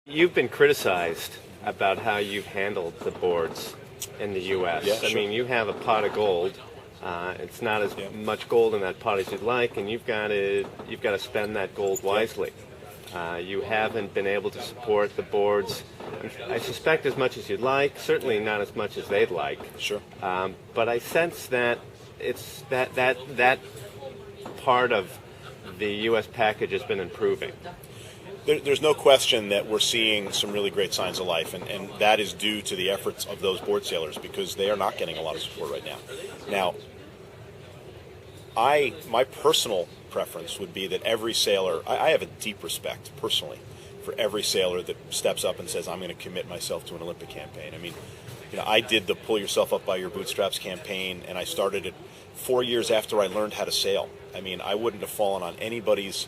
You've been criticized about how you've handled the boards in the U.S. Yeah, I sure. mean, you have a pot of gold. It's not as much gold in that pot as you'd like, and you've got to spend that gold wisely. You haven't been able to support the boards, I suspect, as much as you'd like. Certainly not as much as they'd like. Sure. But I sense that it's that part of the U.S. package has been improving. There's no question that we're seeing some really great signs of life, and that is due to the efforts of those board sailors because they are not getting a lot of support right now. Now, my personal preference would be that every sailor, I have a deep respect personally for every sailor that steps up and says, I'm going to commit myself to an Olympic campaign. I mean, I did the Pull Yourself Up by Your Bootstraps campaign, and I started it 4 years after I learned how to sail. I mean, I wouldn't have fallen on anybody's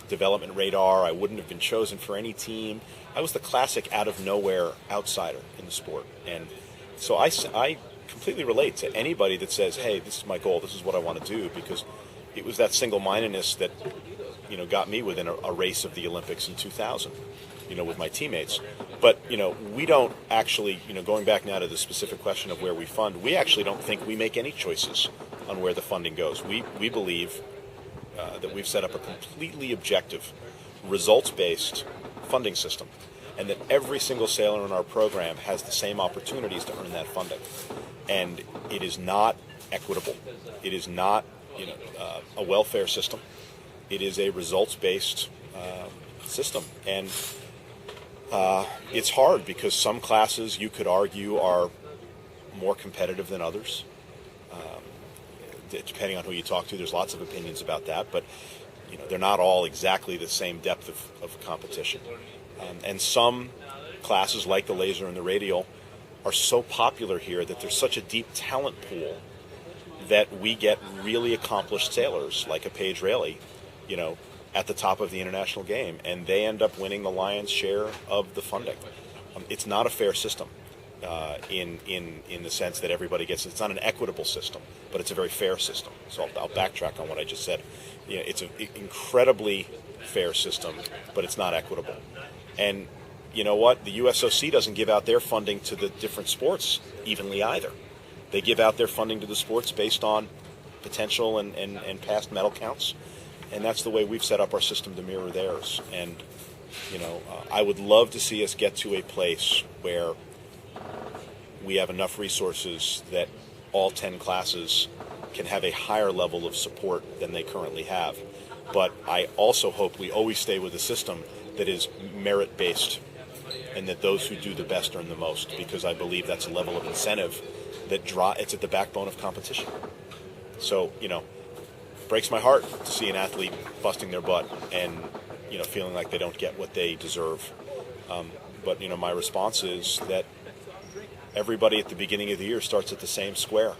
development radar. I wouldn't have been chosen for any team. I was the classic out-of-nowhere outsider in the sport. And so I completely relate to anybody that says, hey, this is my goal, this is what I want to do, because it was that single-mindedness that got me within a race of the Olympics in 2000, with my teammates. But, we don't actually, going back now to the specific question of where we fund, we actually don't think we make any choices on where the funding goes. We believe that we've set up a completely objective, results-based funding system, and that every single sailor in our program has the same opportunities to earn that funding. And it is not equitable. It is not a welfare system. It is a results-based system. And it's hard because some classes, you could argue, are more competitive than others. Depending on who you talk to, there's lots of opinions about that, but they're not all exactly the same depth of competition. And some classes, like the laser and the radial, are so popular here that there's such a deep talent pool that we get really accomplished sailors like a Paige Raley, at the top of the international game, and they end up winning the lion's share of the funding. It's not a fair system. In the sense that everybody gets, it's not an equitable system, but it's a very fair system. So I'll backtrack on what I just said. It's an incredibly fair system, but it's not equitable. And you know what? The USOC doesn't give out their funding to the different sports evenly either. They give out their funding to the sports based on potential and past medal counts, and that's the way we've set up our system to mirror theirs. And I would love to see us get to a place where we have enough resources that all 10 classes can have a higher level of support than they currently have. But I also hope we always stay with a system that is merit-based and that those who do the best earn the most, because I believe that's a level of incentive that it's at the backbone of competition. So, breaks my heart to see an athlete busting their butt and, feeling like they don't get what they deserve. But, my response is that everybody at the beginning of the year starts at the same square.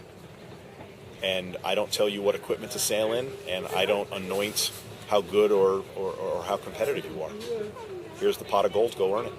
And I don't tell you what equipment to sail in, and I don't anoint how good or how competitive you are. Here's the pot of gold, go earn it.